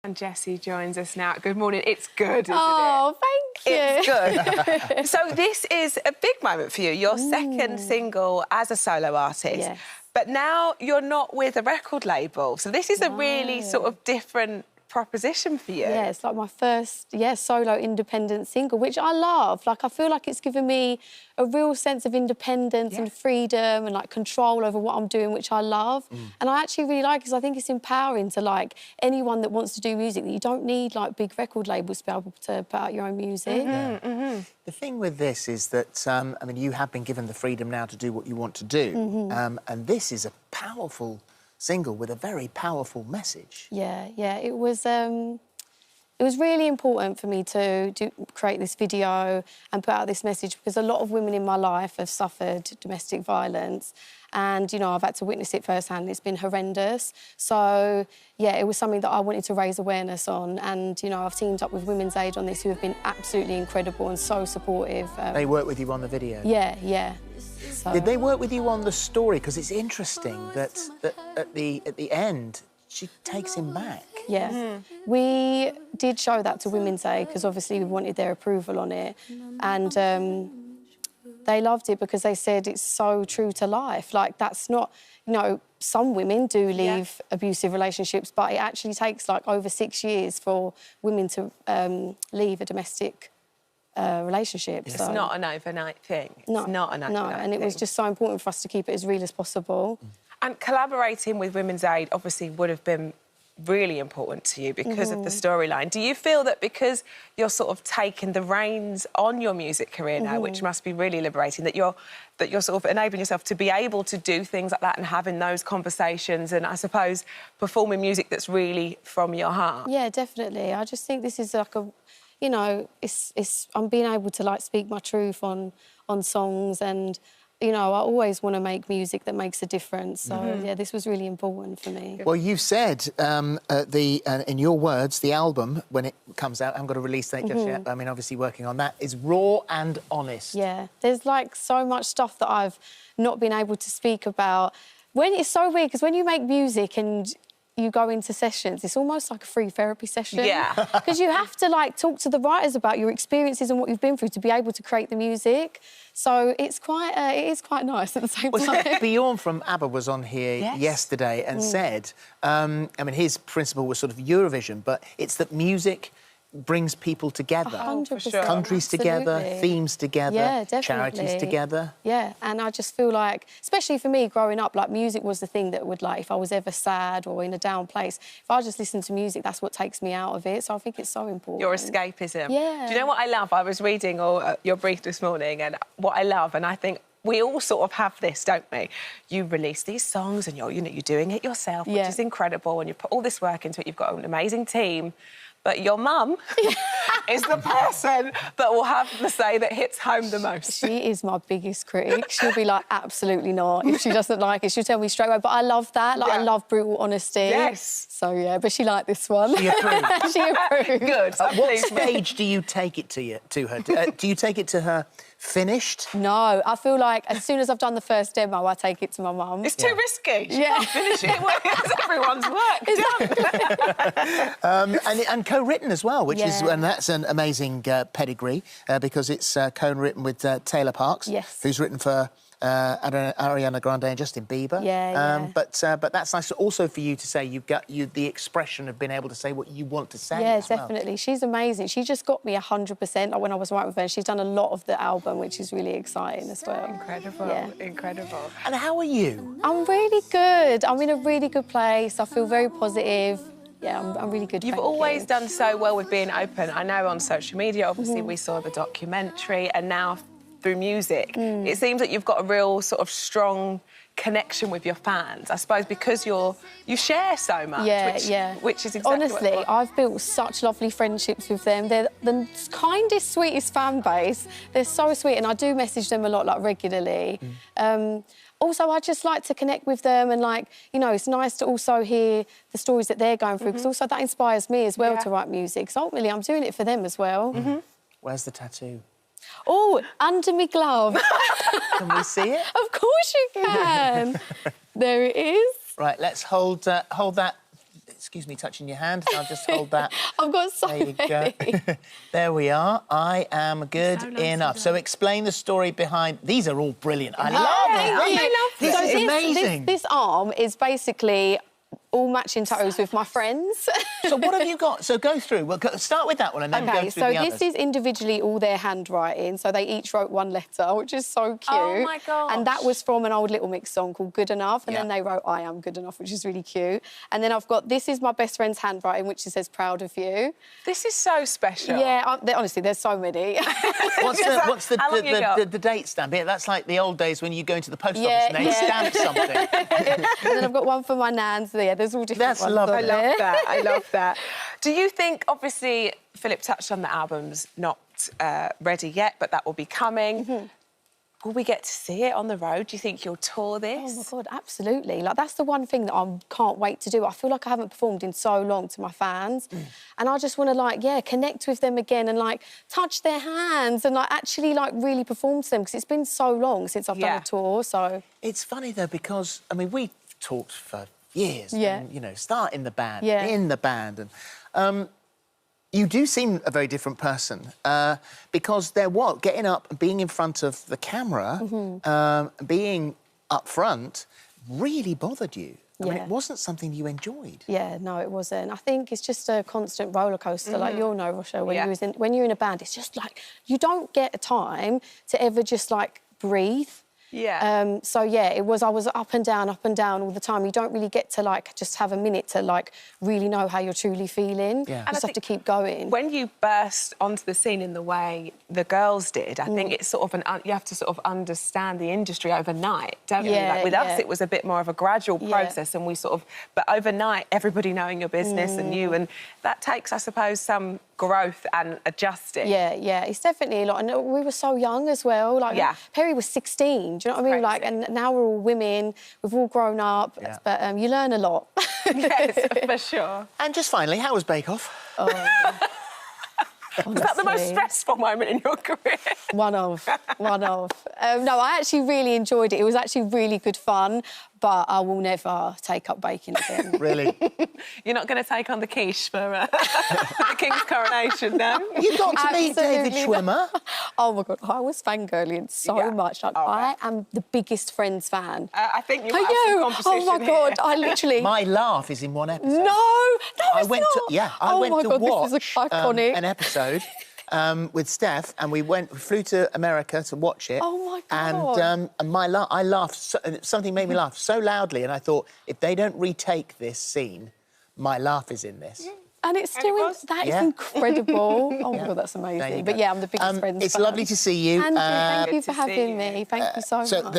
And Jesy joins us now. Good morning. It's good, isn't it? Oh, thank you. It's good. So this is a big moment for you. Your second single as a solo artist. Yes. But now you're not with a record label. So this is a really sort of different proposition for you. Yeah, it's like my first, solo independent single, which I love. Like, I feel like it's given me a real sense of independence and freedom and, like, control over what I'm doing, which I love. And I actually really like it because I think it's empowering to, like, anyone that wants to do music, that you don't need, like, big record labels to be able to put out your own music. The thing with this is that, I mean, you have been given the freedom now to do what you want to do. And this is a powerful single with a very powerful message. Yeah, it was really important for me to create this video and put out this message because a lot of women in my life have suffered domestic violence and, you know, I've had to witness it firsthand. It's been horrendous. So, yeah, it was something that I wanted to raise awareness on and, you know, I've teamed up with Women's Aid on this who have been absolutely incredible and so supportive. They work with you on the video? Yeah. So... Did they work with you on the story? Because it's interesting that at the end, she takes him back. Yeah. We did show that to Women's Aid because obviously we wanted their approval on it. And they loved it because they said it's so true to life. Like, that's not, you know, some women do leave abusive relationships, but it actually takes, like, over 6 years for women to leave a domestic relationship. It's so. not an overnight thing. It's not an overnight thing. And it was just so important for us to keep it as real as possible. And collaborating with Women's Aid obviously would have been really important to you because of the storyline. Do you feel that because you're sort of taking the reins on your music career now, which must be really liberating, that you're sort of enabling yourself to be able to do things like that and having those conversations and, I suppose, performing music that's really from your heart? Yeah, definitely. I just think this is like a, you know, I'm being able to, like, speak my truth on songs and, you know, I always want to make music that makes a difference. So, yeah, this was really important for me. Well, you've said, in your words, the album, when it comes out, I haven't got a release date just yet, but I mean, obviously working on that, is raw and honest. Yeah, there's, like, so much stuff that I've not been able to speak about. It's so weird, because when you make music and you go into sessions, it's almost like a free therapy session. Yeah. Because you have to, like, talk to the writers about your experiences and what you've been through to be able to create the music. So it is quite nice at the same time. Bjorn from ABBA was on here yesterday and said, I mean, his principle was sort of Eurovision, but it's that music brings people together. 100%. Countries together, themes together, charities together. Yeah, and I just feel like, especially for me growing up, like, music was the thing that would, like, if I was ever sad or in a down place, if I just listen to music, that's what takes me out of it. So I think it's so important. Your escapism. Yeah. Do you know what I love? I was reading your brief this morning, and what I love, and I think we all sort of have this, don't we? You release these songs and you're doing it yourself, which is incredible, and you put all this work into it. You've got an amazing team. But your mum is the person that will have the say that hits home the most. She is my biggest critic. She'll be like, absolutely not. If she doesn't like it, she'll tell me straight away. But I love that. Like, I love brutal honesty. Yes. So, yeah, but she liked this one. She approved. She approved. Good. What stage do you take it to her? Do you take it to her finished? No, I feel like as soon as I've done the first demo, I take it to my mum. It's too risky. She can't finish it. It's everyone's work. And co-written as well, which is, and that's an amazing pedigree because it's co-written with Taylor Parks, who's written for Ariana Grande and Justin Bieber. But that's nice also for you to say you've got the expression of being able to say what you want to say. Yeah, definitely. She's amazing. She just got me 100%. Like, when I was writing with her, she's done a lot of the album, which is really exciting as well. Incredible. Yeah. Incredible. And how are you? I'm really good. I'm in a really good place. I feel very positive. Yeah, I'm really good. You've always done so well with being open. I know on social media, obviously, we saw the documentary, and now through music, it seems that you've got a real sort of strong connection with your fans, I suppose, because you share so much. Which is exactly honestly, I've built such lovely friendships with them. They're the kindest, sweetest fan base. They're so sweet, and I do message them a lot, like, regularly. Also, I just like to connect with them and, like, you know, it's nice to also hear the stories that they're going through because also that inspires me as well to write music. So ultimately, I'm doing it for them as well. Where's the tattoo? Oh, under me glove. Can we see it? Of course you can. There it is. Right, let's hold that excuse me touching your hand. I'll just hold that. I've got so there you many. Go. There we are. I am good enough. So explain the story behind... These are all brilliant. I love them. This is amazing. This arm is basically all matching tattoos with my friends. So what have you got? So go through. Well, start with that one and then go through the others. So this is individually all their handwriting. So they each wrote one letter, which is so cute. Oh, my gosh. And that was from an old Little Mix song called Good Enough. And then they wrote I Am Good Enough, which is really cute. And then I've got, this is my best friend's handwriting, which says Proud of You. This is so special. Yeah, honestly, there's so many. What's the date stamp? Yeah, that's like the old days when you go into the post office and they stamp something. And then I've got one for my nans. Yeah, there's all different ones. Lovely. I love that. I love that. Do you think, obviously, Philip touched on the album's not ready yet, but that will be coming. Will we get to see it on the road? Do you think you'll tour this? Oh, my God, absolutely. Like, that's the one thing that I can't wait to do. I feel like I haven't performed in so long to my fans. And I just want to, like, connect with them again and, like, touch their hands and, like, actually, like, really perform to them because it's been so long since I've done a tour, so... It's funny, though, because, I mean, we've talked for years. Yeah. And, you know, start in the band, in the band. And you do seem a very different person because getting up and being in front of the camera, being up front, really bothered you. I mean, it wasn't something you enjoyed. Yeah, no, it wasn't. I think it's just a constant roller coaster, like you'll know, Rochelle, when you're in a band, it's just like you don't get a time to ever just like breathe. Yeah. So yeah, I was up and down all the time. You don't really get to like just have a minute to like really know how you're truly feeling. Yeah. You just have to keep going. When you burst onto the scene in the way the girls did, I think it's sort of you have to sort of understand the industry overnight, don't you? Like with us, it was a bit more of a gradual process, and we sort of, but overnight, everybody knowing your business and you, and that takes, I suppose, some growth and adjusting. Yeah, it's definitely a lot. And we were so young as well. Like, Perry was 16, do you know what I mean? Like, and now we're all women, we've all grown up, but you learn a lot. Yes, for sure. And just finally, how was Bake Off? Was that the most stressful moment in your career? One of. No, I actually really enjoyed it. It was actually really good fun, but I will never take up baking again. Really? You're not going to take on the quiche for the King's coronation, no? You got to meet David Schwimmer. Oh, my God, I was fangirling so much. Like, I am the biggest Friends fan. I think you might have some competition. Oh, my God, I literally... My laugh is in one episode. No, I went to watch this is iconic. An episode with Steph, and we flew to America to watch it. Oh, my God. And I laughed, something made me laugh so loudly, and I thought, if they don't retake this scene, my laugh is in this. And it's still... That is incredible. Oh, my God, that's amazing. But, yeah, I'm the biggest Friends fan. It's lovely to see you. Andrew, thank you for having me. Thank you so much. So